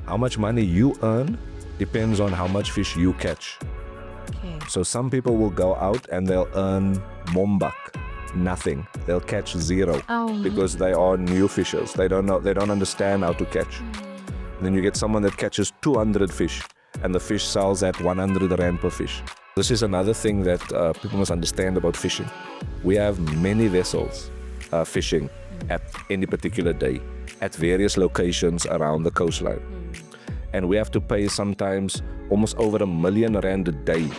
How much money you earn depends on how much fish you catch. Okay. So some people will go out and they'll earn mombak, nothing. They'll catch zero because they are new fishers. They don't know, they don't understand how to catch. Then you get someone that catches 200 fish and the fish sells at 100 rand per fish. This is another thing that people must understand about fishing. We have many vessels fishing at any particular day at various locations around the coastline. And we have to pay sometimes almost over R1 million a day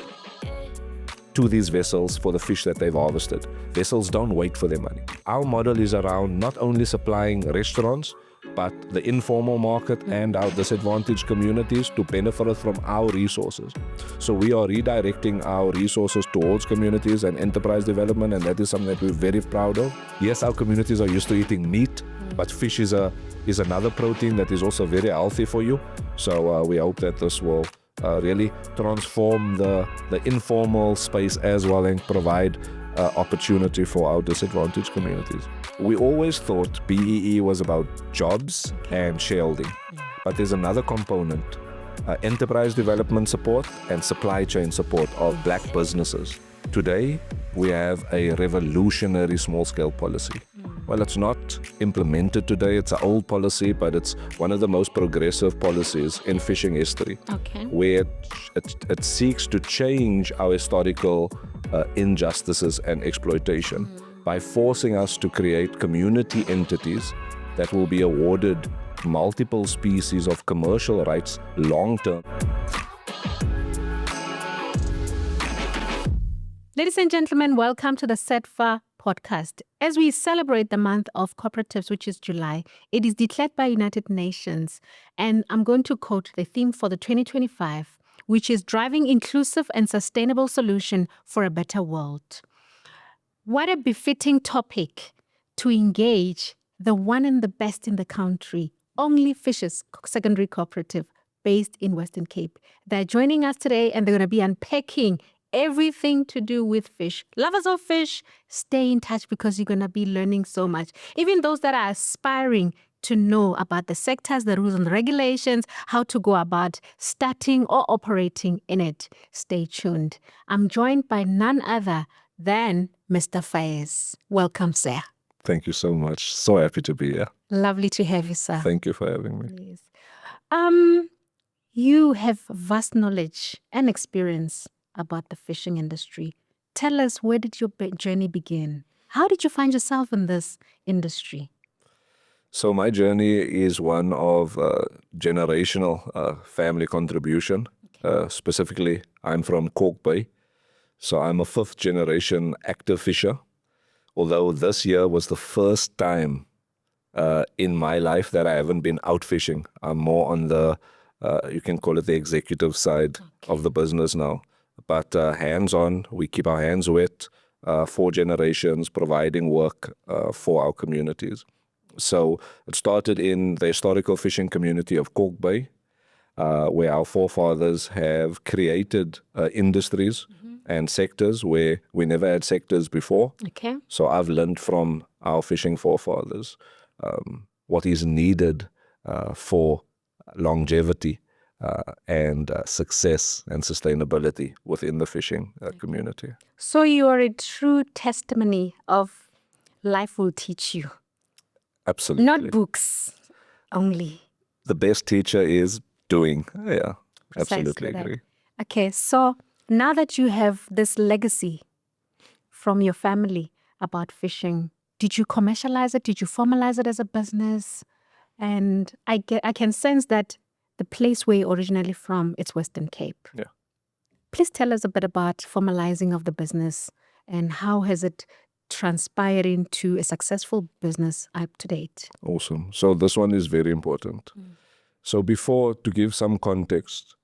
to these vessels for the fish that they've harvested. Vessels don't wait for their money. Our model is around not only supplying restaurants, but the informal market and our disadvantaged communities to benefit from our resources. So we are redirecting our resources towards communities and enterprise development, and that is something that we're very proud of. Yes, our communities are used to eating meat, but fish is another protein that is also very healthy for you. So we hope that this will really transform the informal space as well and provide opportunity for our disadvantaged communities. We always thought BEE was about jobs and shareholding, but there's another component, enterprise development support and supply chain support of black businesses. Today, we have a revolutionary small-scale policy. Well, it's not implemented today, it's an old policy, but it's one of the most progressive policies in fishing history, where it seeks to change our historical injustices and exploitation by forcing us to create community entities that will be awarded multiple species of commercial rights long-term. Ladies and gentlemen, welcome to the SETFA podcast. As we celebrate the month of cooperatives, which is July, it is declared by United Nations, and I'm going to quote the theme for the 2025, which is driving inclusive and sustainable solution for a better world. What a befitting topic to engage the one and the best in the country, Only Fishers Secondary Co-operative, based in Western Cape. They're joining us today and they're going to be unpacking everything to do with fish. Lovers of fish, stay in touch because you're going to be learning so much. Even those that are aspiring to know about the sectors, the rules and regulations, how to go about starting or operating in it. Stay tuned. I'm joined by none other than Mr. Faiz. Welcome, sir. Thank you so much. So happy to be here. Lovely to have you, sir. Thank you for having me. Yes. You have vast knowledge and experience about the fishing industry. Tell us, where did your journey begin? How did you find yourself in this industry? So my journey is one of generational family contribution. Specifically, I'm from Kalk Bay. So I'm a 5th generation active fisher. Although this year was the first time in my life that I haven't been out fishing. I'm more on the, you can call it the executive side of the business now. But hands-on, we keep our hands wet, 4 generations providing work for our communities. So it started in the historical fishing community of Kalk Bay, where our forefathers have created industries and sectors where we never had sectors before. So I've learned from our fishing forefathers what is needed for longevity and success and sustainability within the fishing community. So you are a true testimony of life will teach you. Absolutely. Not books only. The best teacher is doing. Yeah, Precisely absolutely that. agree. Okay, so now that you have this legacy from your family about fishing, did you commercialize it? Did you formalize it as a business? And I can sense that the place where you're originally from, it's Western Cape. Yeah. Please tell us a bit about formalizing of the business and how has it transpired into a successful business up to date? Awesome. So this one is very important. So before, to give some context,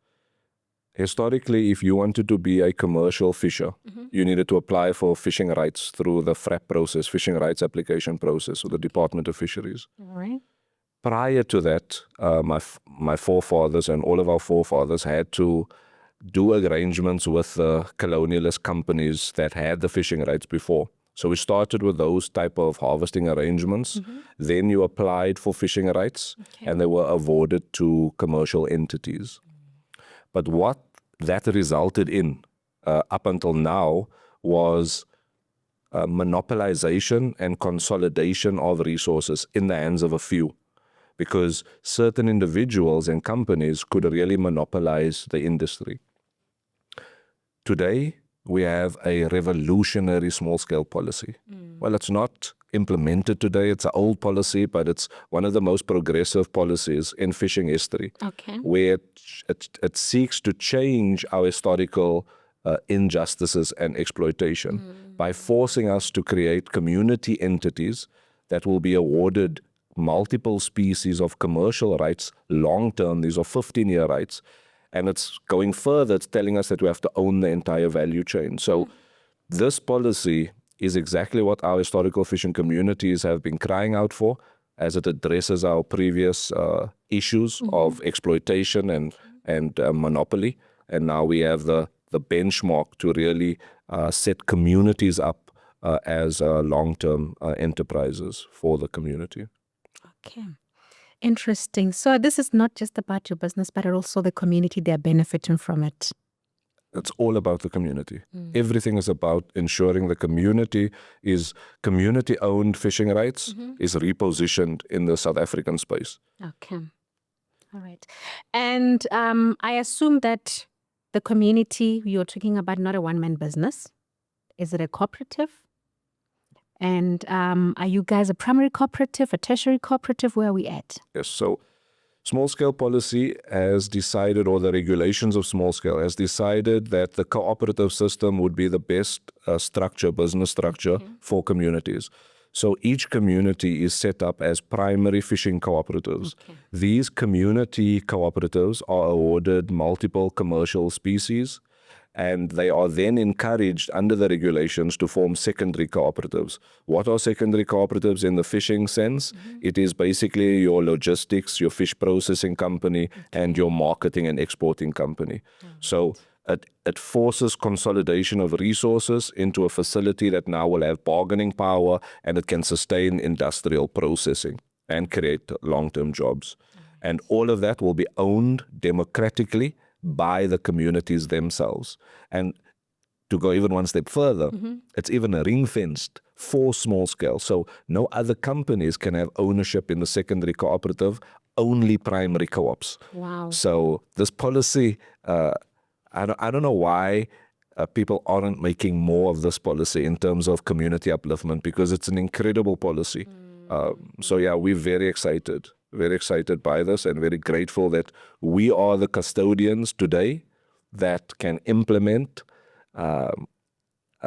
historically, if you wanted to be a commercial fisher, you needed to apply for fishing rights through the FRAP process, fishing rights application process, with the Department of Fisheries. All right. Prior to that, my forefathers and all of our forefathers had to do arrangements with the colonialist companies that had the fishing rights before, So we started with those type of harvesting arrangements. Then you applied for fishing rights, and they were awarded to commercial entities. But what that resulted in up until now was monopolization and consolidation of resources in the hands of a few, because certain individuals and companies could really monopolize the industry. Today, we have a revolutionary small-scale policy. Well, it's not implemented today. It's an old policy, but it's one of the most progressive policies in fishing history, where it seeks to change our historical injustices and exploitation by forcing us to create community entities that will be awarded multiple species of commercial rights long-term. These are 15-year rights. And it's going further. It's telling us that we have to own the entire value chain. So this policy is exactly what our historical fishing communities have been crying out for, as it addresses our previous issues of exploitation and monopoly. And now we have the benchmark to really set communities up as long-term enterprises for the community. Okay. Interesting. So this is not just about your business, but also the community. They're benefiting from it. It's all about the community. Everything is about ensuring the community is community-owned fishing rights is repositioned in the South African space. Okay. All right. And I assume that the community you're talking about, not a one-man business. Is it a cooperative? And are you guys a primary cooperative, a tertiary cooperative? Where are we at? Yes, so small-scale policy has decided, or the regulations of small-scale has decided that the cooperative system would be the best business structure for communities. So each community is set up as primary fishing cooperatives. These community cooperatives are awarded multiple commercial species, and they are then encouraged under the regulations to form secondary cooperatives. What are secondary cooperatives in the fishing sense? It is basically your logistics, your fish processing company, and your marketing and exporting company. So it forces consolidation of resources into a facility that now will have bargaining power, and it can sustain industrial processing and create long-term jobs. And all of that will be owned democratically by the communities themselves. And to go even one step further, it's even ring-fenced for small scale. So no other companies can have ownership in the secondary cooperative, only primary co-ops. Wow. So this policy, I don't know why people aren't making more of this policy in terms of community upliftment, because it's an incredible policy. So yeah, we're very excited by this, and very grateful that we are the custodians today that can implement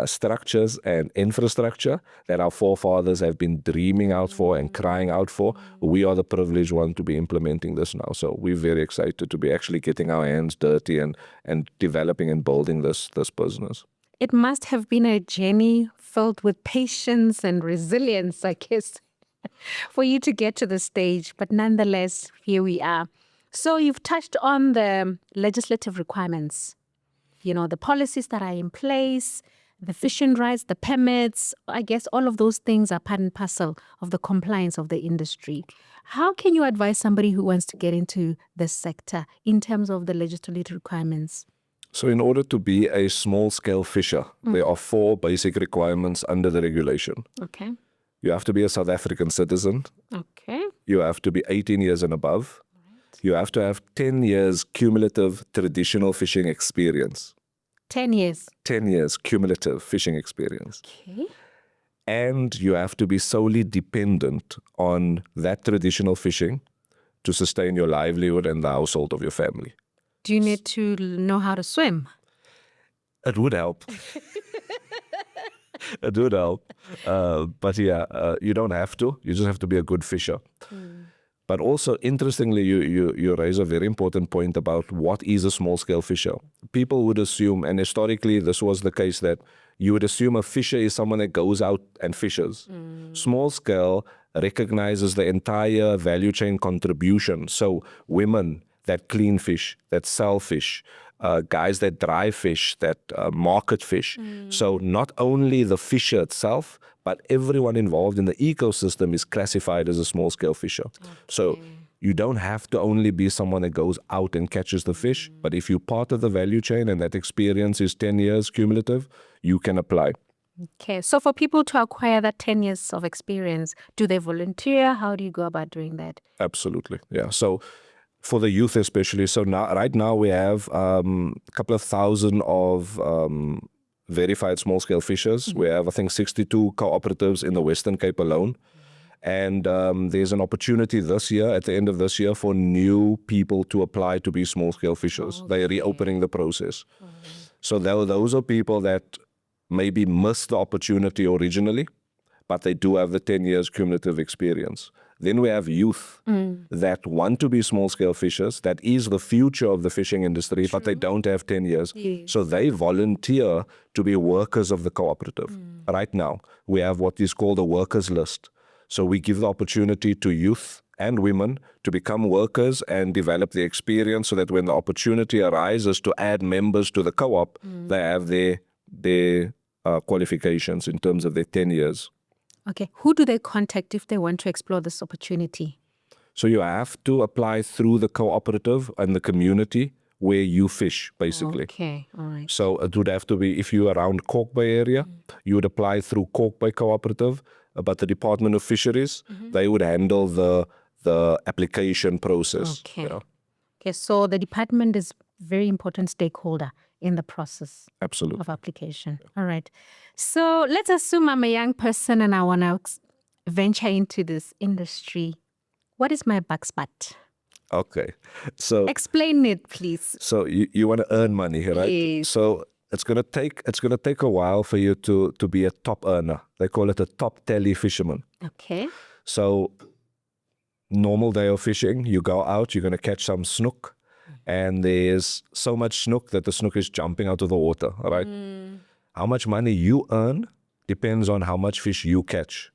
structures and infrastructure that our forefathers have been dreaming out for and crying out for. We are the privileged one to be implementing this now. So we're very excited to be actually getting our hands dirty and developing and building this business. It must have been a journey filled with patience and resilience, I guess, for you to get to the stage. But nonetheless, here we are. So you've touched on the legislative requirements, the policies that are in place, the fishing rights, the permits. I guess all of those things are part and parcel of the compliance of the industry. How can you advise somebody who wants to get into this sector in terms of the legislative requirements? So in order to be a small-scale fisher, there are 4 basic requirements under the regulation. Okay. You have to be a South African citizen. Okay. You have to be 18 years and above. Right. You have to have 10 years cumulative traditional fishing experience. 10 years? 10 years cumulative fishing experience. Okay. And you have to be solely dependent on that traditional fishing to sustain your livelihood and the household of your family. Do you need to know how to swim? It would help. It would help. But yeah, you don't have to. You just have to be a good fisher. But also, interestingly, you raise a very important point about what is a small-scale fisher. People would assume, and historically this was the case, that you would assume a fisher is someone that goes out and fishes. Small-scale recognizes the entire value chain contribution. So women, that clean fish, that sell fish, guys that dry fish, that market fish. So not only the fisher itself, but everyone involved in the ecosystem is classified as a small-scale fisher. So you don't have to only be someone that goes out and catches the fish, but if you're part of the value chain and that experience is 10 years cumulative, you can apply. Okay, so for people to acquire that 10 years of experience, do they volunteer? How do you go about doing that? Absolutely, yeah. So for the youth especially, so now right now we have a couple of thousand of verified small-scale fishers. We have, I think, 62 cooperatives in the Western Cape alone. And there's an opportunity this year, at the end of this year, for new people to apply to be small-scale fishers. They're reopening the process. So those are people that maybe missed the opportunity originally, but they do have the 10 years cumulative experience. Then we have youth that want to be small-scale fishers. That is the future of the fishing industry, but they don't have 10 years. Yes. So they volunteer to be workers of the cooperative. Right now, we have what is called a workers list. So we give the opportunity to youth and women to become workers and develop the experience so that when the opportunity arises to add members to the co-op, they have their qualifications in terms of their 10 years. Okay, who do they contact if they want to explore this opportunity? So you have to apply through the cooperative and the community where you fish, basically. Okay, all right. So it would have to be, if you're around Cork Bay area, you would apply through Cork Bay Cooperative, but the Department of Fisheries, they would handle the application process. Okay. You know? Okay, so the department is very important stakeholder in the process Absolutely. of application. All right. So let's assume I'm a young person and I want to venture into this industry. What is my buck spot? Okay. So Explain it, please. so you want to earn money, right? Yes. So it's gonna take a while for you to be a top earner. They call it a top tally fisherman. Okay. So normal day of fishing, you go out, you're gonna catch some snook, and there's so much snook that the snook is jumping out of the water, all right? How much money you earn depends on how much fish you catch.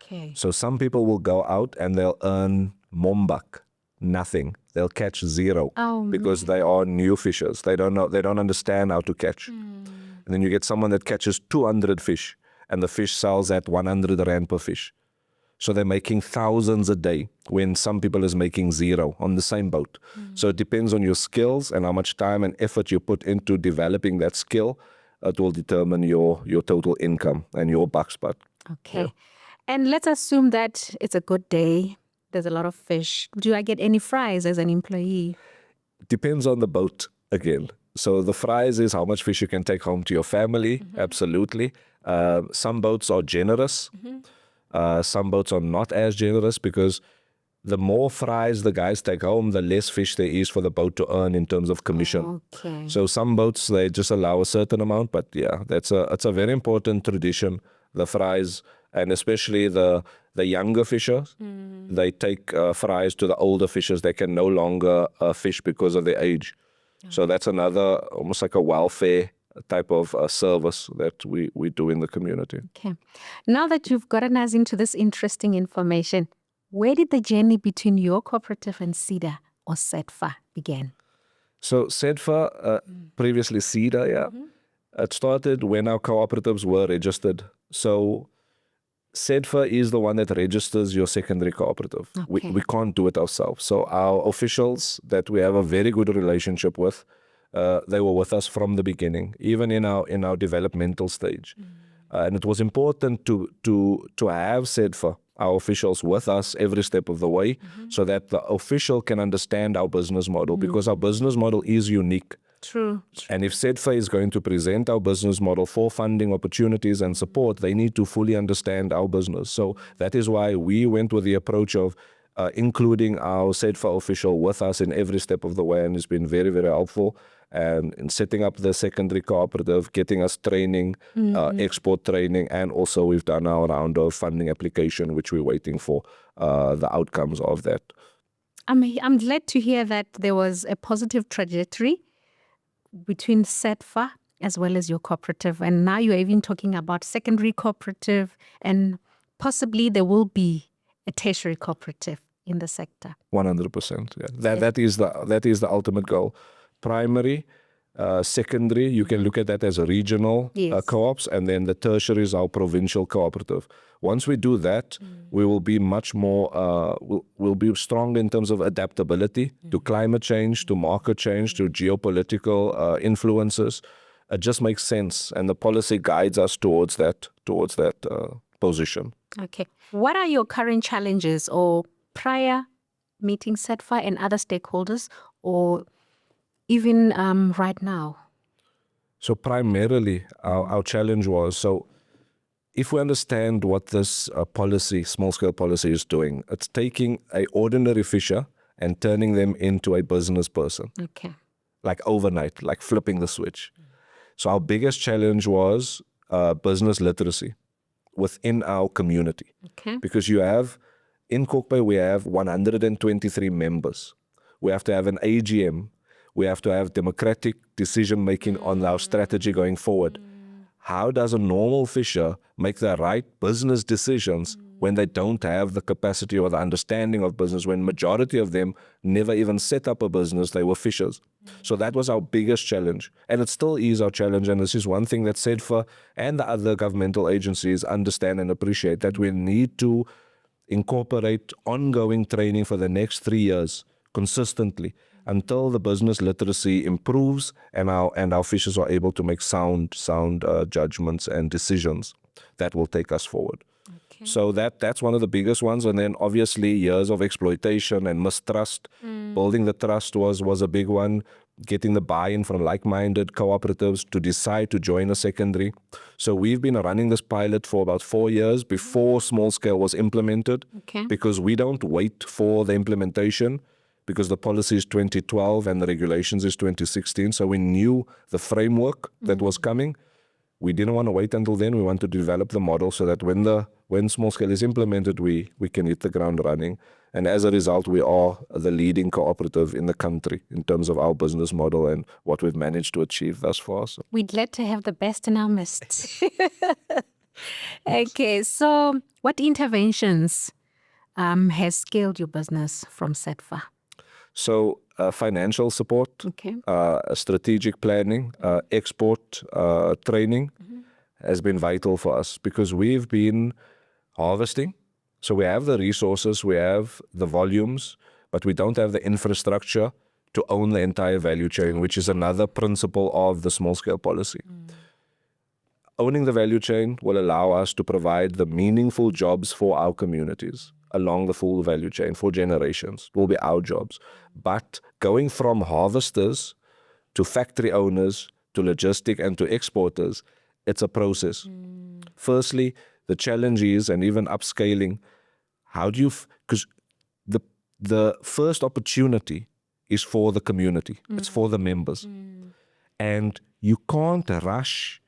Okay. So some people will go out and they'll earn mombak, nothing. They'll catch zero because they are new fishers. They don't know, they don't understand how to catch. And then you get someone that catches 200 fish and the fish sells at 100 rand per fish. So they're making thousands a day when some people is making zero on the same boat. So it depends on your skills and how much time and effort you put into developing that skill. It will determine your total income and your buck spot. Okay. Yeah. And let's assume that it's a good day. There's a lot of fish. Do I get any fries as an employee? Depends on the boat again. So the fries is how much fish you can take home to your family. Absolutely. Some boats are generous. Some boats are not as generous because the more fries the guys take home, the less fish there is for the boat to earn in terms of commission. Okay. So some boats, they just allow a certain amount, but yeah, it's a very important tradition, the fries, and especially the younger fishers, they take fries to the older fishers. They can no longer fish because of their age. So that's another, almost like a welfare type of service that we do in the community. Okay. Now that you've gotten us into this interesting information, where did the journey between your cooperative and CEDA or SEDFA begin? So SEDFA, previously CEDA, yeah, it started when our cooperatives were registered. So SEDFA is the one that registers your secondary cooperative. Okay. We can't do it ourselves. So our officials that we have a very good relationship with, they were with us from the beginning, even in our developmental stage. And it was important to have SEDFA, our officials, with us every step of the way, so that the official can understand our business model, because our business model is unique. True. And if SEDFA is going to present our business model for funding opportunities and support, they need to fully understand our business. So that is why we went with the approach of including our SEDFA official with us in every step of the way, and it's been very, very helpful. And in setting up the secondary cooperative, getting us training, export training, and also we've done our round of funding application, which we're waiting for the outcomes of that. I'm glad to hear that there was a positive trajectory between SEDFA as well as your cooperative. And now you're even talking about secondary cooperative, and possibly there will be a tertiary cooperative in the sector. 100%. Yeah. That is the ultimate goal. Primary, secondary, you can look at that as a regional co-ops, and then the tertiary is our provincial cooperative. Once we do that, we will be much more, we'll be strong in terms of adaptability to climate change, to market change, to geopolitical influences. It just makes sense, and the policy guides us towards that position. Okay. What are your current challenges or prior meeting SETFA and other stakeholders, or even right now? So primarily, our challenge was, so if we understand what this policy, small-scale policy is doing, it's taking an ordinary fisher and turning them into a business person. Okay. Like overnight, like flipping the switch. So our biggest challenge was business literacy within our community. Okay. Because you have, in Kokpe, we have 123 members. We have to have an AGM. We have to have democratic decision-making on our strategy going forward. How does a normal fisher make the right business decisions when they don't have the capacity or the understanding of business, when majority of them never even set up a business, they were fishers? So that was our biggest challenge. And it still is our challenge. And this is one thing that SEDFA and the other governmental agencies understand and appreciate, that we need to incorporate ongoing training for the next 3 years consistently until the business literacy improves and our fishers are able to make sound judgments and decisions that will take us forward. Okay. So that's one of the biggest ones. And then obviously years of exploitation and mistrust. Building the trust was a big one. Getting the buy-in from like-minded cooperatives to decide to join a secondary. So we've been running this pilot for about 4 years before small scale was implemented. Okay. Because we don't wait for the implementation, because the policy is 2012 and the regulations is 2016. So we knew the framework that was coming. We didn't want to wait until then. We want to develop the model so that when small scale is implemented, we can hit the ground running. And as a result, we are the leading cooperative in the country in terms of our business model and what we've managed to achieve thus far. So. We're glad to have the best in our midst. Okay, so what interventions has scaled your business from SETFA? So financial support, okay. Strategic planning, export training has been vital for us, because we've been harvesting. So we have the resources, we have the volumes, but we don't have the infrastructure to own the entire value chain, which is another principle of the small-scale policy. Owning the value chain will allow us to provide the meaningful jobs for our communities along the full value chain for generations. It will be our jobs. But going from harvesters to factory owners to logistic and to exporters, it's a process. Firstly, the challenge is, and even upscaling, how do you, because the first opportunity is for the community. It's for the members. And you can't rush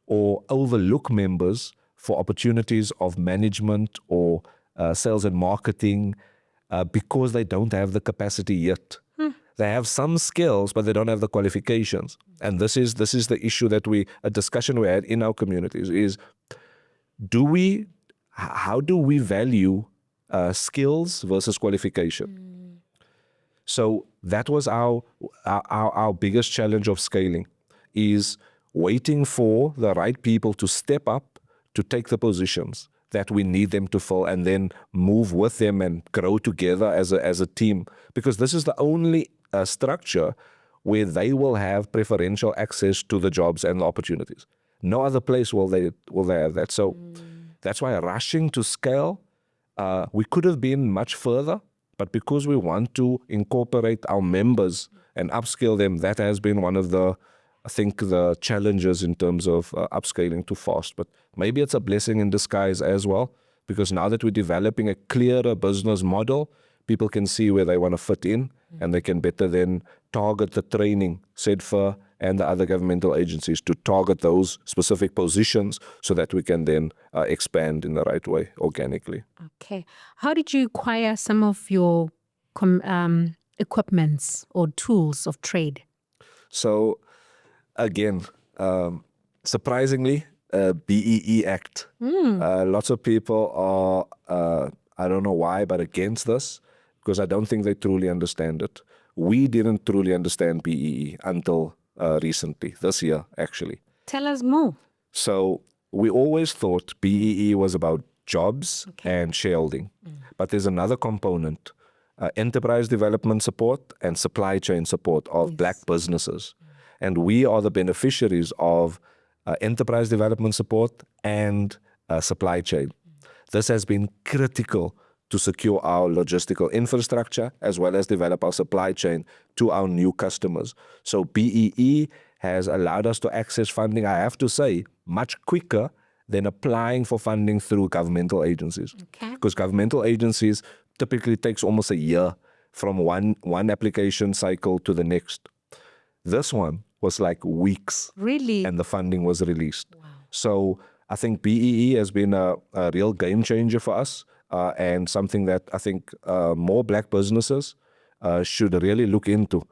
or overlook members for opportunities of management or sales and marketing because they don't have the capacity yet. They have some skills, but they don't have the qualifications. And this is the issue that a discussion we had in our communities is, how do we value skills versus qualification? So that was our biggest challenge of scaling, is waiting for the right people to step up to take the positions that we need them to fill, and then move with them and grow together as a team. Because this is the only structure where they will have preferential access to the jobs and the opportunities. No other place will they have that. So that's why rushing to scale, we could have been much further, but because we want to incorporate our members and upscale them, that has been one of the challenges in terms of upscaling too fast. But maybe it's a blessing in disguise as well, because now that we're developing a clearer business model, people can see where they want to fit in, and they can better then target the training, SEDFA and the other governmental agencies, to target those specific positions so that we can then expand in the right way organically. Okay. How did you acquire some of your equipments or tools of trade? So again, surprisingly, BEE Act. Lots of people are, I don't know why, but against this. because I don't think they truly understand it. We didn't truly understand BEE until recently, this year actually. Tell us more. So we always thought BEE was about jobs and shareholding. But there's another component, enterprise development support and supply chain support of black businesses. And we are the beneficiaries of enterprise development support and supply chain. This has been critical to secure our logistical infrastructure as well as develop our supply chain to our new customers. So BEE has allowed us to access funding, I have to say, much quicker than applying for funding through governmental agencies. Because governmental agencies typically takes almost a year from one application cycle to the next. This one was like weeks. Really? And the funding was released. Wow. So I think BEE has been a real game changer for us and something that I think more black businesses should really look into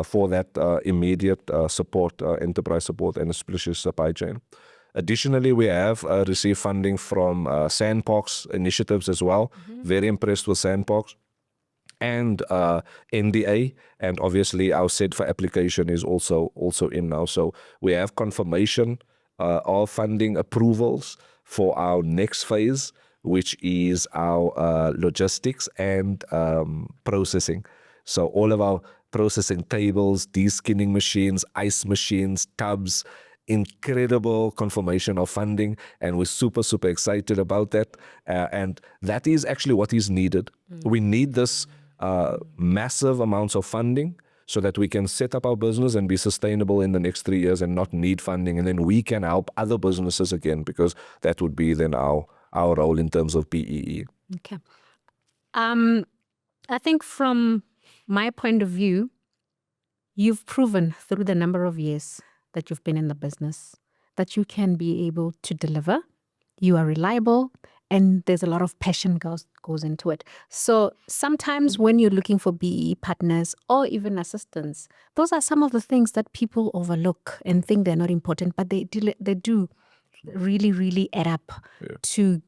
for that immediate support, enterprise support, and especially supply chain. Additionally, we have received funding from Sandbox initiatives as well. Very impressed with Sandbox. And NDA, and obviously our CEDFA application is also in now. So we have confirmation of funding approvals for our next phase, which is our logistics and processing. So all of our processing tables, deskinning machines, ice machines, tubs, incredible confirmation of funding, and we're super excited about that. And that is actually what is needed. We need this massive amounts of funding so that we can set up our business and be sustainable in the next 3 years and not need funding, and then we can help other businesses again, because that would be then our role in terms of BEE. Okay. I think from my point of view, you've proven through the number of years that you've been in the business that you can be able to deliver. You are reliable, and there's a lot of passion goes into it. So sometimes when you're looking for BEE partners or even assistance, those are some of the things that people overlook and think they're not important, but they do really add up to,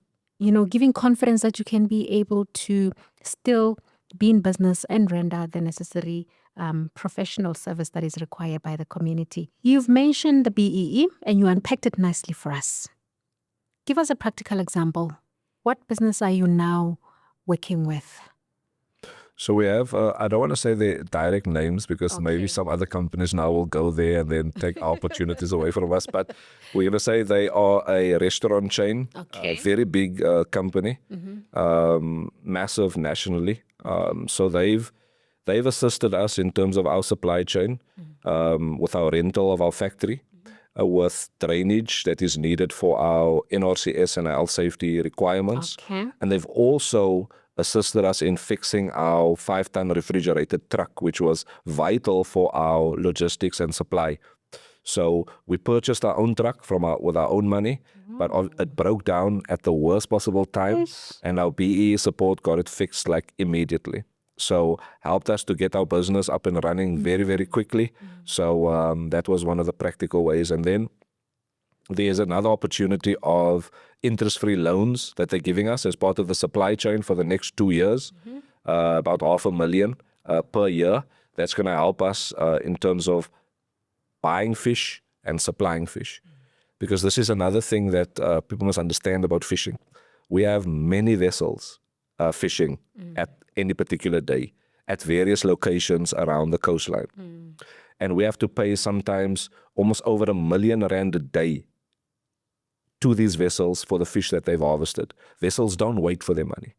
giving confidence that you can be able to still be in business and render the necessary professional service that is required by the community. You've mentioned the BEE and you unpacked it nicely for us. Give us a practical example. What business are you now working with? So we have, I don't want to say the direct names because maybe some other companies now will go there and then take our opportunities away from us. But we're going to say they are a restaurant chain, a very big company, massive nationally. So they've assisted us in terms of our supply chain with our rental of our factory, with drainage that is needed for our NRCS and our health safety requirements. And they've also assisted us in fixing our 5-ton refrigerated truck, which was vital for our logistics and supply. So we purchased our own truck with our own money, but it broke down at the worst possible time, and our BEE support got it fixed like immediately. So helped us to get our business up and running very quickly. So that was one of the practical ways. And then there's another opportunity of interest-free loans that they're giving us as part of the supply chain for the next 2 years, about $500,000 per year. That's going to help us in terms of buying fish and supplying fish. Because this is another thing that people must understand about fishing. We have many vessels fishing at any particular day at various locations around the coastline. And we have to pay sometimes almost over R1 million a day to these vessels for the fish that they've harvested. Vessels don't wait for their money.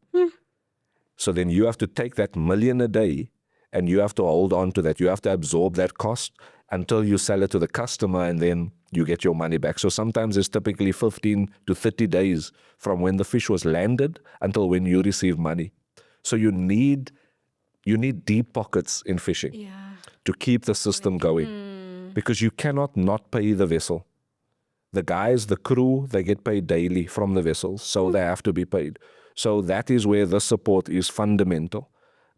So then you have to take that $1 million a day and you have to hold on to that. You have to absorb that cost until you sell it to the customer, and then you get your money back. So sometimes it's typically 15 to 30 days from when the fish was landed until when you receive money. So you need deep pockets in fishing to keep the system going, because you cannot not pay the vessel. The guys, the crew, they get paid daily from the vessels, so they have to be paid. So that is where the support is fundamental.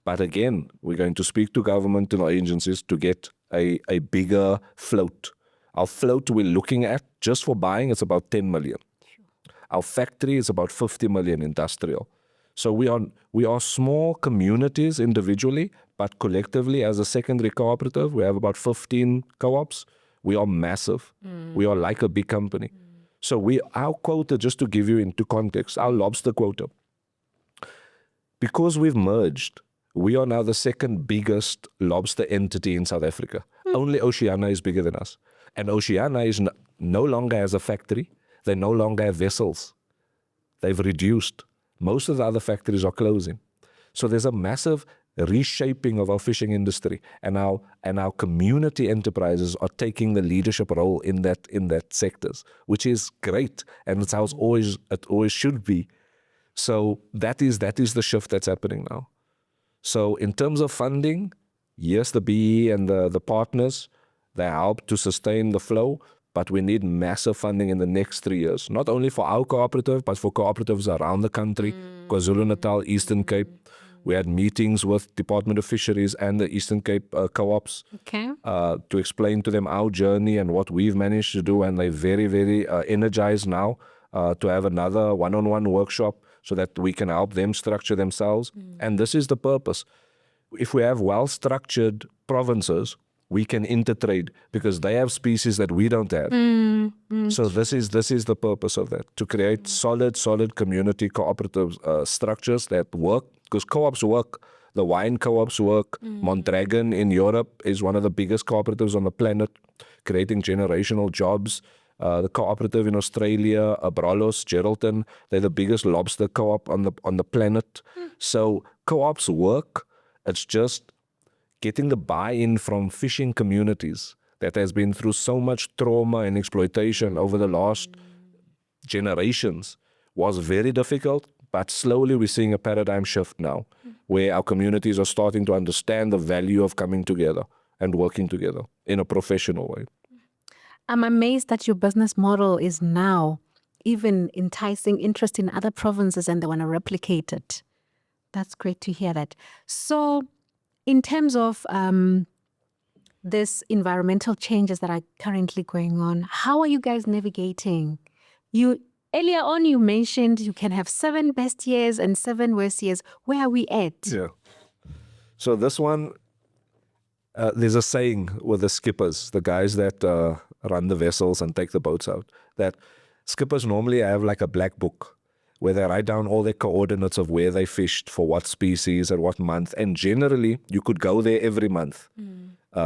But again, we're going to speak to government and our agencies to get a bigger float. Our float we're looking at, just for buying, it's about 10 million. Our factory is about 50 million industrial. So we are small communities individually, but collectively as a secondary cooperative, we have about 15 co-ops. We are massive. We are like a big company. So our quota, just to give you into context, our lobster quota, because we've merged, we are now the second biggest lobster entity in South Africa. Only Oceania is bigger than us. And Oceania is no longer has a factory. They no longer have vessels. They've reduced. Most of the other factories are closing. So there's a massive reshaping of our fishing industry, and our community enterprises are taking the leadership role in that sectors, which is great, and it's how it always should be. So that is the shift that's happening now. So in terms of funding, yes, the BE and the partners, they help to sustain the flow, but we need massive funding in the next 3 years, not only for our cooperative, but for cooperatives around the country, KwaZulu-Natal, Eastern Cape. We had meetings with Department of Fisheries and the Eastern Cape co-ops to explain to them our journey and what we've managed to do, and they're very, very energized now to have another one-on-one workshop so that we can help them structure themselves. And this is the purpose. If we have well-structured provinces, we can intertrade because they have species that we don't have. So this is the purpose of that, to create solid community cooperative structures that work, because co-ops work. The wine co-ops work. Mondragon in Europe is one of the biggest cooperatives on the planet, creating generational jobs. The cooperative in Australia, Abralos, Geraldton, they're the biggest lobster co-op on the planet. So co-ops work. It's just getting the buy-in from fishing communities that has been through so much trauma and exploitation over the last generations was very difficult, but slowly we're seeing a paradigm shift now where our communities are starting to understand the value of coming together and working together in a professional way. I'm amazed that your business model is now even enticing interest in other provinces and they want to replicate it. That's great to hear that. So in terms of this environmental changes that are currently going on, how are you guys navigating? Earlier on, you mentioned you can have 7 best years and 7 worst years. Where are we at? Yeah. So this one, there's a saying with the skippers, the guys that run the vessels and take the boats out, that skippers normally have like a black book where they write down all their coordinates of where they fished, for what species, at what month. And generally, you could go there every month,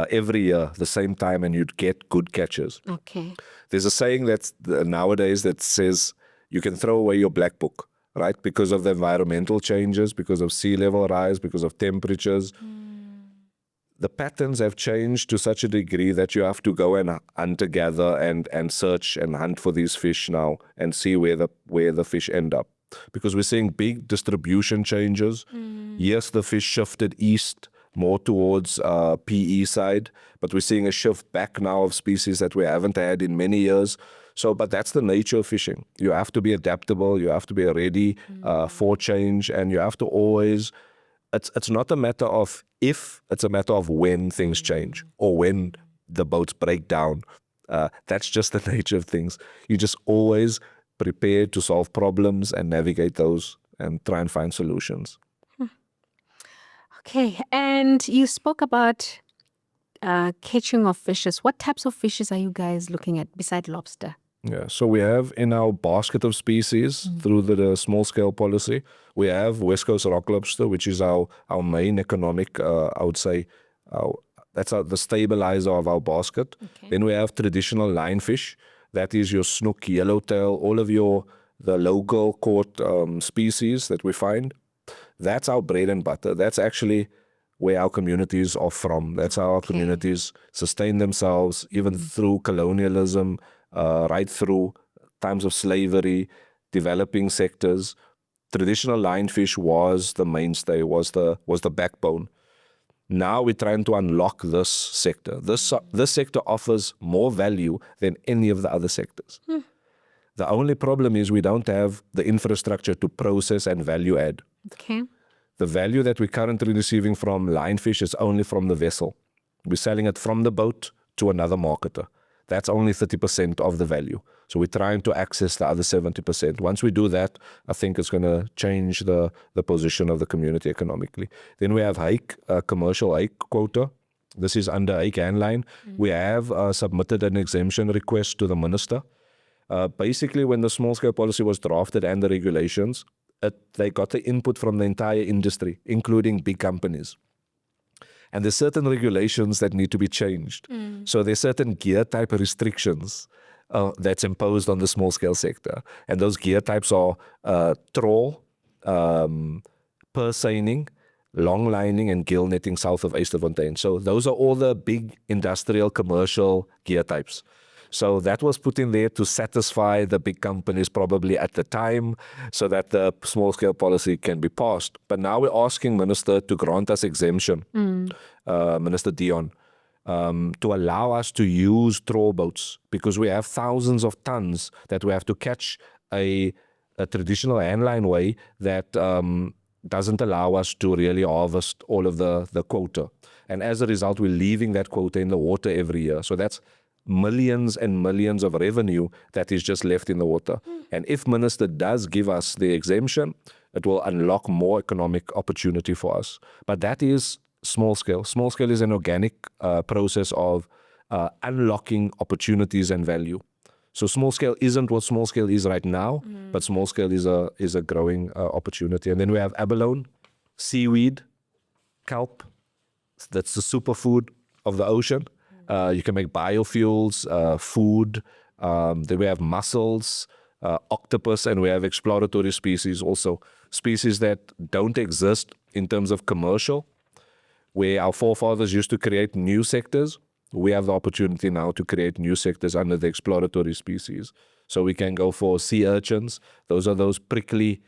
every year, the same time, and you'd get good catches. Okay. There's a saying that's nowadays that says you can throw away your black book, right? Because of the environmental changes, because of sea level rise, because of temperatures. The patterns have changed to such a degree that you have to go and hunt together and search and hunt for these fish now and see where the fish end up. Because we're seeing big distribution changes. Yes, the fish shifted east more towards PE side, but we're seeing a shift back now of species that we haven't had in many years. So, but that's the nature of fishing. You have to be adaptable, you have to be ready for change, and you have to always... It's not a matter of if, it's a matter of when things change or when the boats break down. That's just the nature of things. You just always prepare to solve problems and navigate those and try and find solutions. Okay, and you spoke about catching of fishes. What types of fishes are you guys looking at beside lobster? Yeah, so we have in our basket of species through the small scale policy, we have West Coast rock lobster, which is our main economic, I would say, that's the stabilizer of our basket. Okay. Then we have traditional lionfish, that is your snook, yellowtail, all of the local caught species that we find. That's our bread and butter. That's actually where our communities are from. That's how our communities sustain themselves, even through colonialism, right through times of slavery, developing sectors. Traditional lionfish was the mainstay, was the backbone. Now we're trying to unlock this sector. This sector offers more value than any of the other sectors. The only problem is we don't have the infrastructure to process and value add. Okay. The value that we're currently receiving from lionfish is only from the vessel. We're selling it from the boat to another marketer. That's only 30% of the value. So we're trying to access the other 70%. Once we do that, I think it's going to change the position of the community economically. Then we have hake, commercial hake quota. This is under hake handline. We have submitted an exemption request to the minister. Basically, when the small-scale policy was drafted and the regulations, they got the input from the entire industry, including big companies. And there's certain regulations that need to be changed. So there's certain gear type restrictions that's imposed on the small-scale sector. And those gear types are trawl, purse seining, long lining, and gill netting south of Eysterfontein. So those are all the big industrial commercial gear types. So that was put in there to satisfy the big companies probably at the time so that the small-scale policy can be passed. But now we're asking Minister to grant us exemption, Minister Dion, to allow us to use trawl boats because we have thousands of tons that we have to catch a traditional handline way that doesn't allow us to really harvest all of the quota. And as a result, we're leaving that quota in the water every year. So that's millions and millions of revenue that is just left in the water. And if Minister does give us the exemption, it will unlock more economic opportunity for us. But that is small scale. Small scale is an organic process of unlocking opportunities and value. So small scale isn't what small scale is right now, but small scale is a growing opportunity. And then we have abalone, seaweed, kelp. That's the superfood of the ocean. You can make biofuels, food. Then we have mussels, octopus, and we have exploratory species also. Species that don't exist in terms of commercial, where our forefathers used to create new sectors. We have the opportunity now to create new sectors under the exploratory species. So we can go for sea urchins. Those are those prickly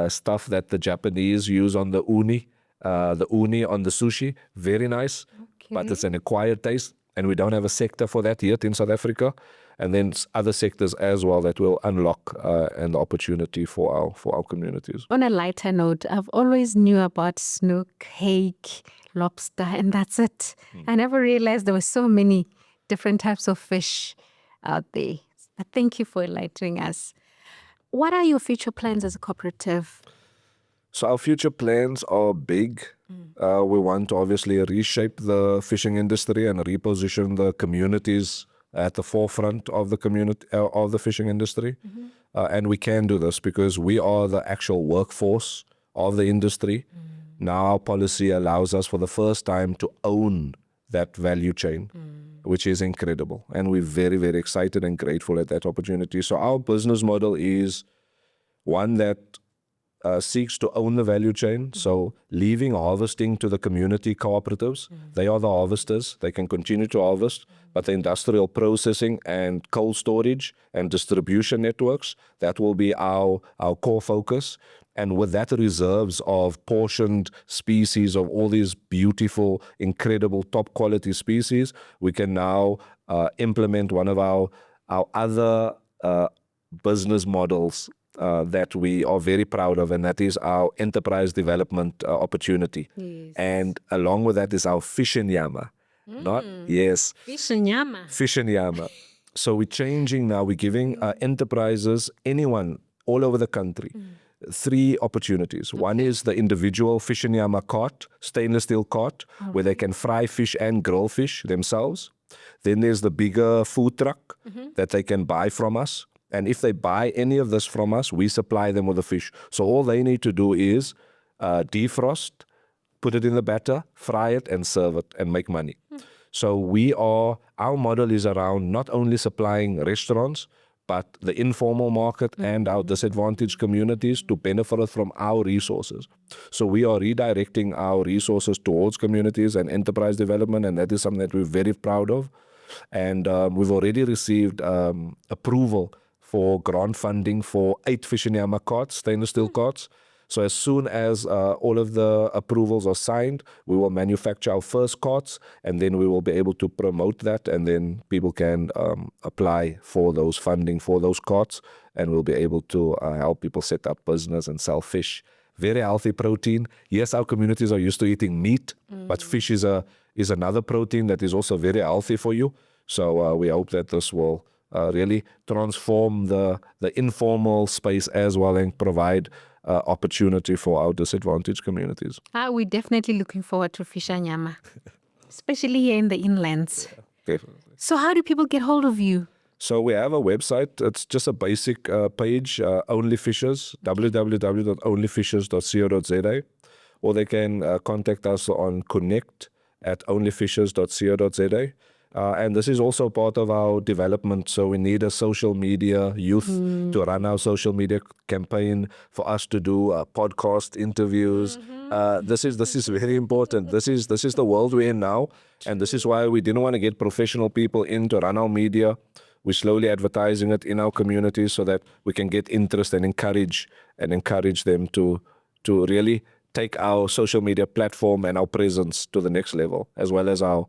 stuff that the Japanese use on the uni on the sushi. Very nice, but it's an acquired taste. And we don't have a sector for that yet in South Africa. And then other sectors as well that will unlock an opportunity for our communities. On a lighter note, I've always knew about snook, hake, lobster, and that's it. I never realized there were so many different types of fish out there. But thank you for enlightening us. What are your future plans as a cooperative? So our future plans are big. We want to obviously reshape the fishing industry and reposition the communities at the forefront of the community of the fishing industry. And we can do this because we are the actual workforce of the industry. Now our policy allows us for the first time to own that value chain, which is incredible. And we're very, very excited and grateful at that opportunity. So our business model is one that seeks to own the value chain. So leaving harvesting to the community cooperatives. They are the harvesters. They can continue to harvest, but the industrial processing and cold storage and distribution networks, that will be our core focus. And with that reserves of portioned species of all these beautiful, incredible, top quality species, we can now implement one of our other business models that we are very proud of, and that is our enterprise development opportunity. Yes. And along with that is our fish and yama. Fish and yama. Fish and yama. So we're changing now. We're giving enterprises, anyone all over the country, 3 opportunities. One is the individual fish and yama cart, stainless steel cart, where they can fry fish and grill fish themselves. Then there's the bigger food truck that they can buy from us. And if they buy any of this from us, we supply them with the fish. So all they need to do is defrost, put it in the batter, fry it, and serve it and make money. So our model is around not only supplying restaurants, but the informal market and our disadvantaged communities to benefit from our resources. So we are redirecting our resources towards communities and enterprise development, and that is something that we're very proud of. And we've already received approval for grant funding for 8 fish and yama carts, stainless steel carts. So as soon as all of the approvals are signed, we will manufacture our first carts, and then we will be able to promote that, and then people can apply for those funding for those carts, and we'll be able to help people set up business and sell fish. Very healthy protein. Yes, our communities are used to eating meat, but fish is another protein that is also very healthy for you. So we hope that this will really transform the informal space as well and provide opportunity for our disadvantaged communities. We're definitely looking forward to Fisher Nyama, especially here in the inlands. Definitely. So how do people get hold of you? So we have a website. It's just a basic page, Only Fishers, www.onlyfishers.co.za, or they can contact us on connect@onlyfishers.co.za. And this is also part of our development. So we need a social media youth to run our social media campaign, for us to do podcast interviews. This is very important. This is the world we're in now, and this is why we didn't want to get professional people in to run our media. We're slowly advertising it in our communities so that we can get interest and encourage them to really take our social media platform and our presence to the next level, as well as our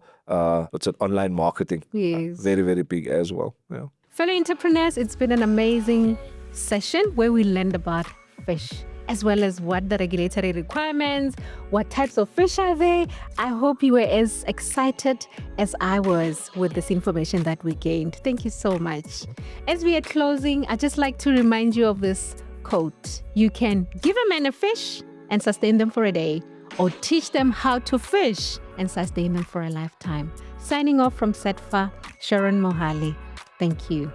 online marketing. Yes. Very, very big as well. Yeah. Fellow entrepreneurs, it's been an amazing session where we learned about fish, as well as what the regulatory requirements, what types of fish are there. I hope you were as excited as I was with this information that we gained. Thank you so much. As we are closing, I'd just like to remind you of this quote. You can give a man a fish and sustain them for a day, or teach them how to fish and sustain them for a lifetime. Signing off from SETFA, Sharon Mohali. Thank you.